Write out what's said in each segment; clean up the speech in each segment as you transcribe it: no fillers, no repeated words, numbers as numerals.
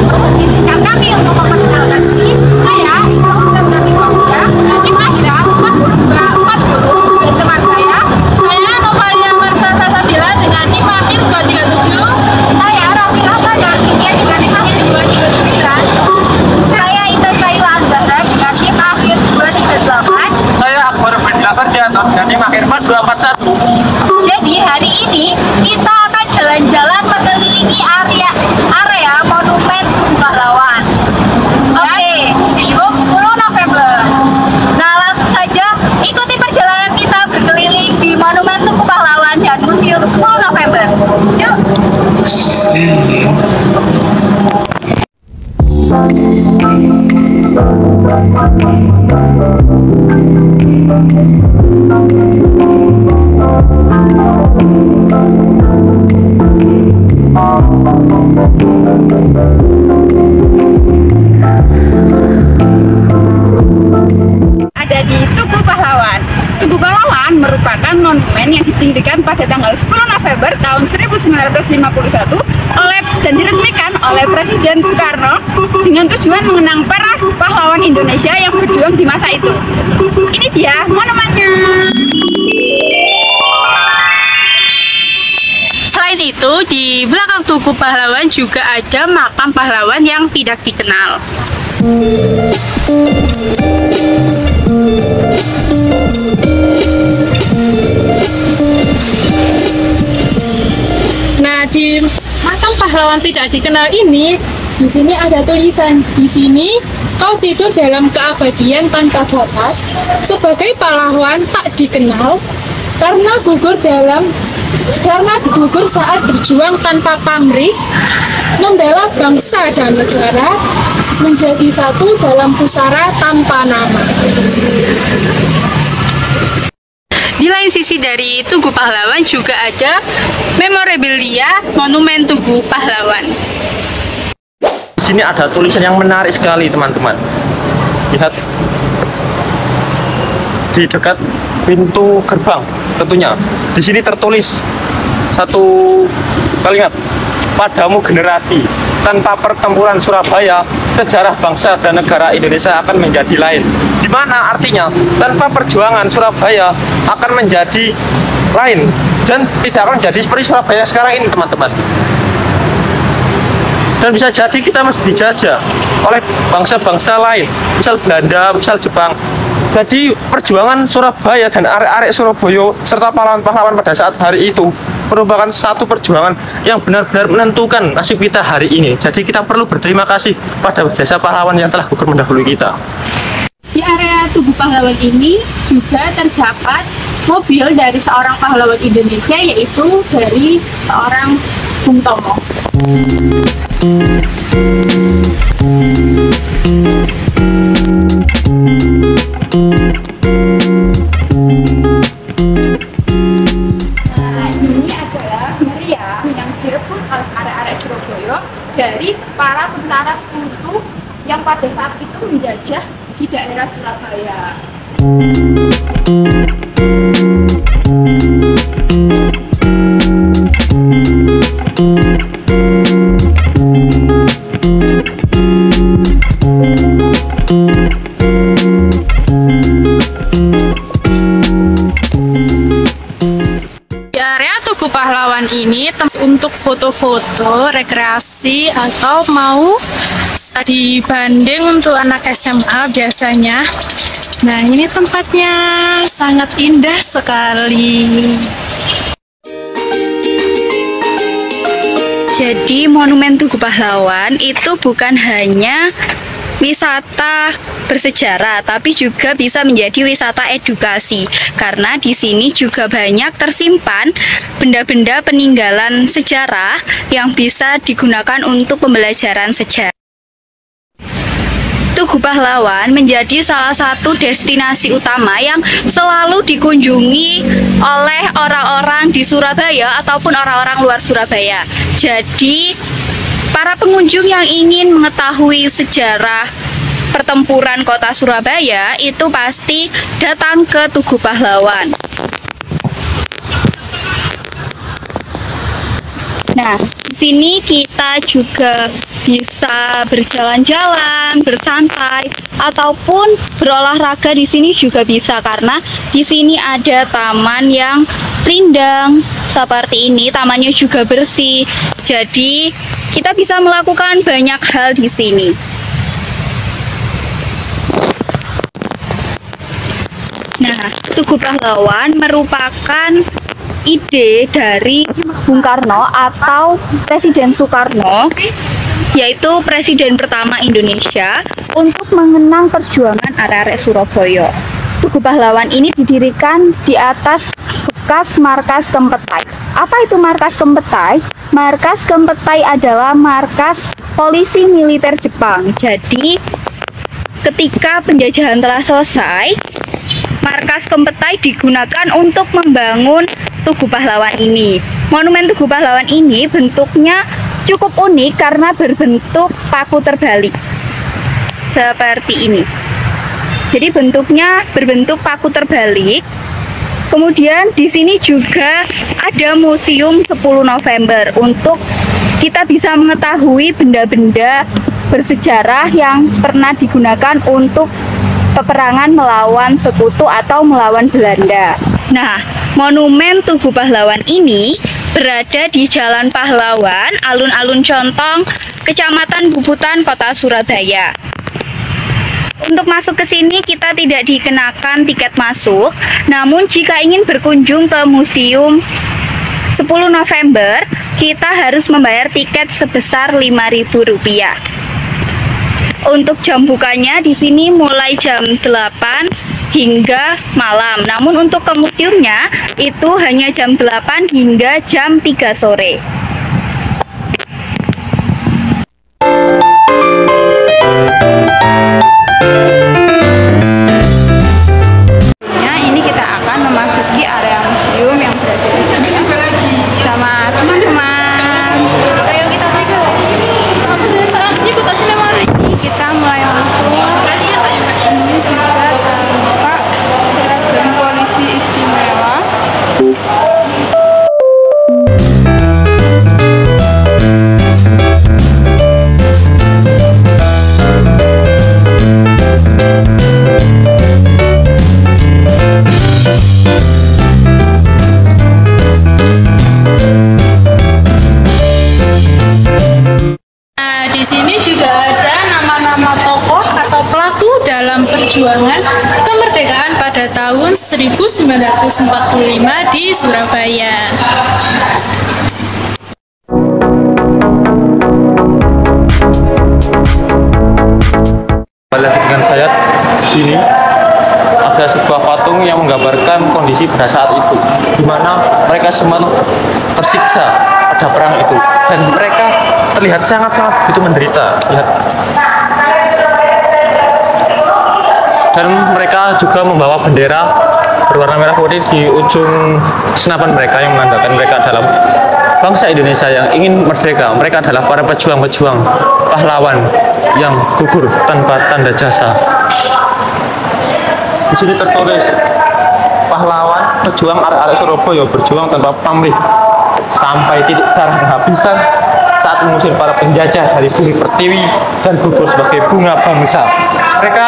Izinkan kami untuk memperkenalkan diri. Saya Ika Utama Putra, Nadiem Ahira 4240, dan teman saya Novalia Marsa Salsabila dengan NIM akhir 237. Saya Raffi Rahman dan India dengan NIM akhir 239. Saya Ita Sayu Azhara dengan NIM akhir 238. Saya Akbar Bedla Ferdianto dengan NIM akhir 4241. Jadi hari ini kita akan jalan-jalan mengelilingi area Monumen Tugu Pahlawan. Oke, Museum 10 November. Nah, langsung saja ikuti perjalanan kita berkeliling di Monumen Tugu Pahlawan dan Museum 10 November. Yuk. Ada di Tugu Pahlawan. Tugu Pahlawan merupakan monumen yang didirikan pada tanggal 10 November tahun 1951 dan diresmikan oleh Presiden Soekarno dengan tujuan mengenang para pahlawan Indonesia yang berjuang di masa itu. Ini dia monumennya. Selain itu, di belakang Tugu Pahlawan juga ada makam pahlawan yang tidak dikenal. Nah, di makam pahlawan tidak dikenal ini, di sini ada tulisan, di sini kau tidur dalam keabadian tanpa batas, sebagai pahlawan tak dikenal, karena gugur saat berjuang tanpa pamrih, membela bangsa dan negara, menjadi satu dalam pusara tanpa nama. Di lain sisi dari Tugu Pahlawan juga ada memorabilia Monumen Tugu Pahlawan. Di sini ada tulisan yang menarik sekali, teman-teman. Lihat di dekat pintu gerbang, tentunya. Di sini tertulis satu kalimat, padamu generasi, tanpa pertempuran Surabaya, sejarah bangsa dan negara Indonesia akan menjadi lain. Di mana artinya, tanpa perjuangan Surabaya akan menjadi lain dan tidak akan menjadi seperti Surabaya sekarang ini, teman-teman. Dan bisa jadi kita masih dijajah oleh bangsa-bangsa lain, misal Belanda, misal Jepang. Jadi perjuangan Surabaya dan arek-arek Surabaya serta pahlawan-pahlawan pada saat hari itu merupakan satu perjuangan yang benar-benar menentukan nasib kita hari ini. Jadi kita perlu berterima kasih pada jasa pahlawan yang telah gugur mendahului kita. Di area Tugu Pahlawan ini juga terdapat mobil dari seorang pahlawan Indonesia, yaitu dari seorang Bung Tomo. Ini adalah meriam yang direbut oleh arek-arek Surabaya dari para tentara sekutu yang pada saat itu menjajah di daerah Surabaya. Tugu Pahlawan ini untuk foto-foto, rekreasi, atau mau dibanding untuk anak SMA biasanya. Nah, ini tempatnya sangat indah sekali. Jadi Monumen Tugu Pahlawan itu bukan hanya wisata bersejarah, tapi juga bisa menjadi wisata edukasi karena di sini juga banyak tersimpan benda-benda peninggalan sejarah yang bisa digunakan untuk pembelajaran sejarah. Tugu Pahlawan menjadi salah satu destinasi utama yang selalu dikunjungi oleh orang-orang di Surabaya ataupun orang-orang luar Surabaya. Jadi para pengunjung yang ingin mengetahui sejarah pertempuran kota Surabaya itu pasti datang ke Tugu Pahlawan. Nah, di sini kita juga bisa berjalan-jalan, bersantai, ataupun berolahraga di sini juga bisa karena di sini ada taman yang rindang seperti ini. Tamannya juga bersih. Jadi kita bisa melakukan banyak hal di sini. Nah, Tugu Pahlawan merupakan ide dari Bung Karno atau Presiden Soekarno, yaitu Presiden pertama Indonesia, untuk mengenang perjuangan arek-arek Surabaya. Tugu Pahlawan ini didirikan di atas bekas markas Kempetai. Apa itu markas Kempetai? Markas Kempetai adalah markas polisi militer Jepang. Jadi, ketika penjajahan telah selesai, markas Kempetai digunakan untuk membangun Tugu Pahlawan ini. Monumen Tugu Pahlawan ini bentuknya cukup unik karena berbentuk paku terbalik. Seperti ini. Jadi bentuknya berbentuk paku terbalik. Kemudian di sini juga ada Museum 10 November untuk kita bisa mengetahui benda-benda bersejarah yang pernah digunakan untuk peperangan melawan sekutu atau melawan Belanda. Nah, monumen Tugu Pahlawan ini berada di Jalan Pahlawan, Alun-Alun Contong, Kecamatan Bubutan, Kota Surabaya. Untuk masuk ke sini kita tidak dikenakan tiket masuk, namun jika ingin berkunjung ke Museum 10 November, kita harus membayar tiket sebesar Rp5.000. Untuk jam bukanya di sini mulai jam 8 hingga malam. Namun untuk ke museumnya itu hanya jam 8 hingga jam 3 sore. Ini kita akan memasuki area museum yang berada di sini sama teman-teman. Ayo kita masuk. Kita mulai masuk. Ini juga tampak seragam polisi istimewa. Di sini juga ada nama-nama tokoh atau pelaku dalam perjuangan kemerdekaan pada tahun 1945 di Surabaya. Kembali dengan saya di sini ada sebuah patung yang menggambarkan kondisi pada saat itu, di mana mereka semua tersiksa pada perang itu, dan mereka terlihat sangat-sangat begitu menderita. Lihat. Dan mereka juga membawa bendera berwarna merah putih di ujung senapan mereka yang menandakan mereka dalam bangsa Indonesia yang ingin merdeka. Mereka adalah para pejuang-pejuang pahlawan yang gugur tanpa tanda jasa. Di sini tertulis, pahlawan pejuang arek-arek Surabaya berjuang tanpa pamrih sampai titik darah kehabisan saat mengusir para penjajah dari bumi pertiwi dan gugur sebagai bunga bangsa. Mereka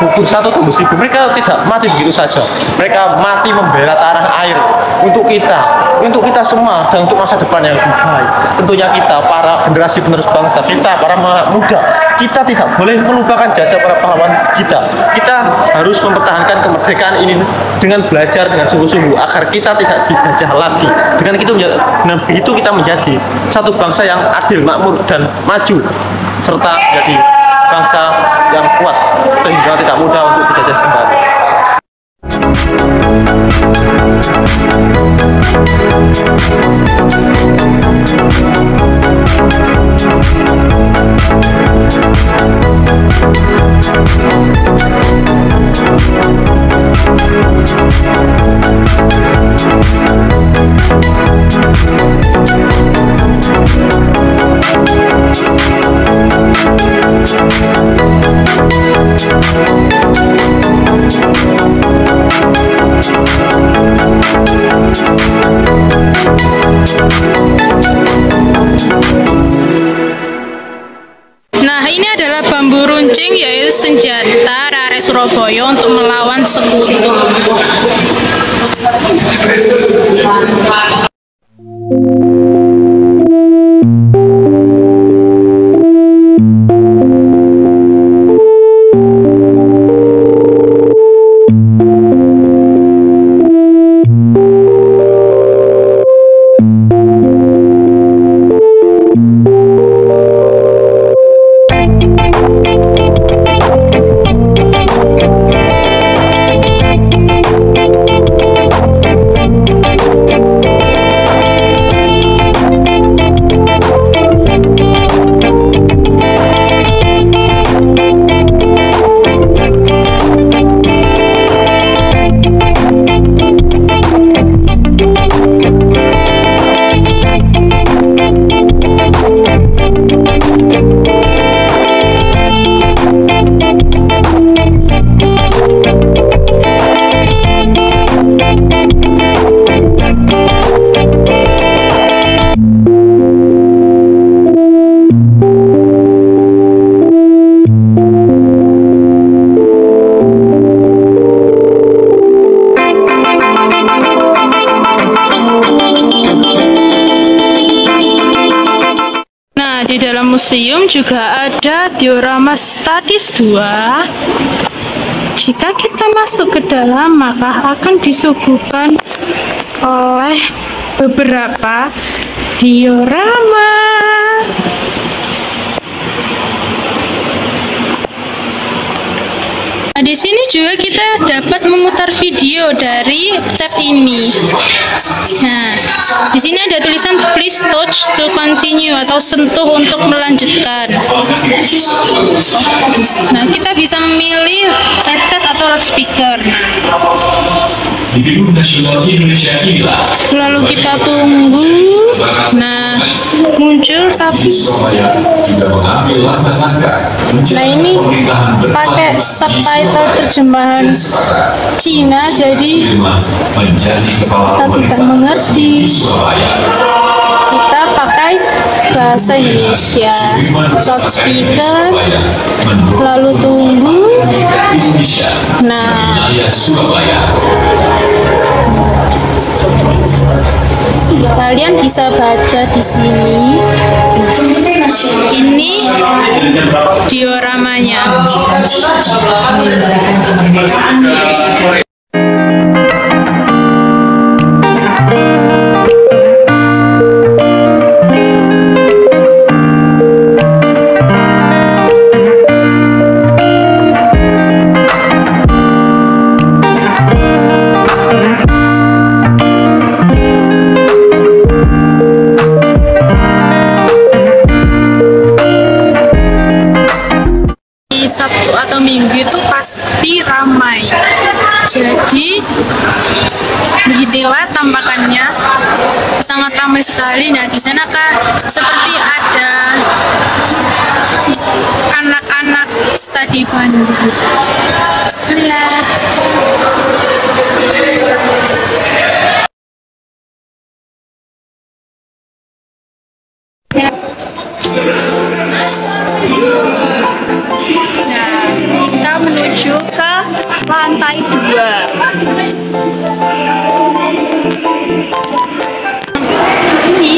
gugur 1 tembus 1000. Mereka tidak mati begitu saja. Mereka mati membela tanah air untuk kita semua, dan untuk masa depan yang lebih baik. Tentunya kita, para generasi penerus bangsa, kita para muda, kita tidak boleh melupakan jasa para pahlawan kita. Kita harus mempertahankan kemerdekaan ini dengan belajar dengan sungguh-sungguh agar kita tidak dijajah lagi. Dengan begitu kita menjadi satu bangsa yang adil, makmur, dan maju, serta menjadi bangsa yang kuat sehingga tidak mudah untuk dijajah kembali. Nah, ini adalah bambu runcing, yaitu senjata Rare Surabaya untuk melawan sekutu. Di dalam museum juga ada diorama statis 2. Jika kita masuk ke dalam, maka akan disuguhkan oleh beberapa diorama. Nah, di sini juga kita dapat memutar video dari tab ini. Nah, di sini ada tulisan please touch to continue atau sentuh untuk melanjutkan. Nah, kita bisa memilih headset atau loudspeaker. Di Gedung Nasional Indonesia inilah. Lalu kita tunggu. Nah, muncul tapi. Nah, ini pakai subtitle terjemahan Cina, jadi kita tidak mengerti. Kita pakai bahasa Indonesia. Loudspeaker. Lalu tunggu. Nah, kalian bisa baca di sini. Ini dioramanya. Sabtu atau Minggu itu pasti ramai. Jadi beginilah tampakannya, sangat ramai sekali. Nah, di sana seperti ada anak-anak studi bandung. Lihat. Nah, kita menuju ke lantai 2. Ini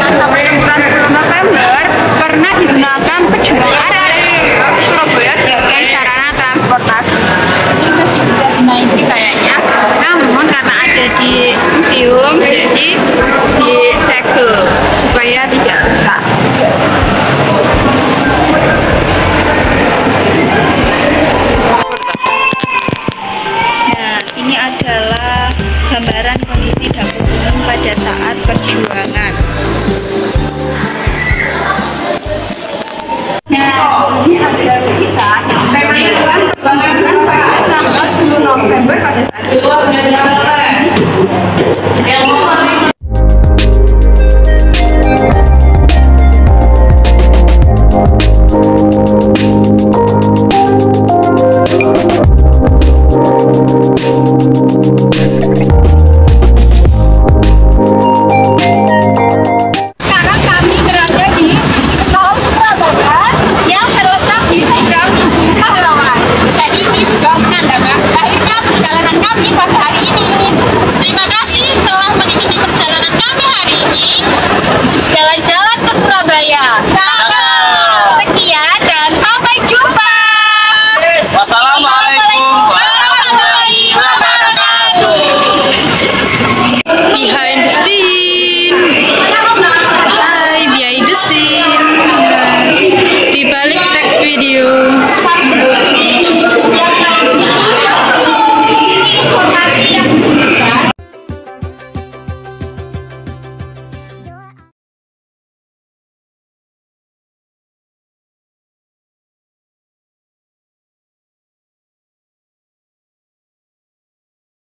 masa pertempuran 10 November pernah digunakan pejuang dari Surabaya sebagai sarana transportasi. Ini masih bisa dinaiki kayaknya, namun karena ada di museum jadi disegel supaya tidak rusak. Nah, ini adalah gambaran kondisi dapur umum pada saat perjuangan.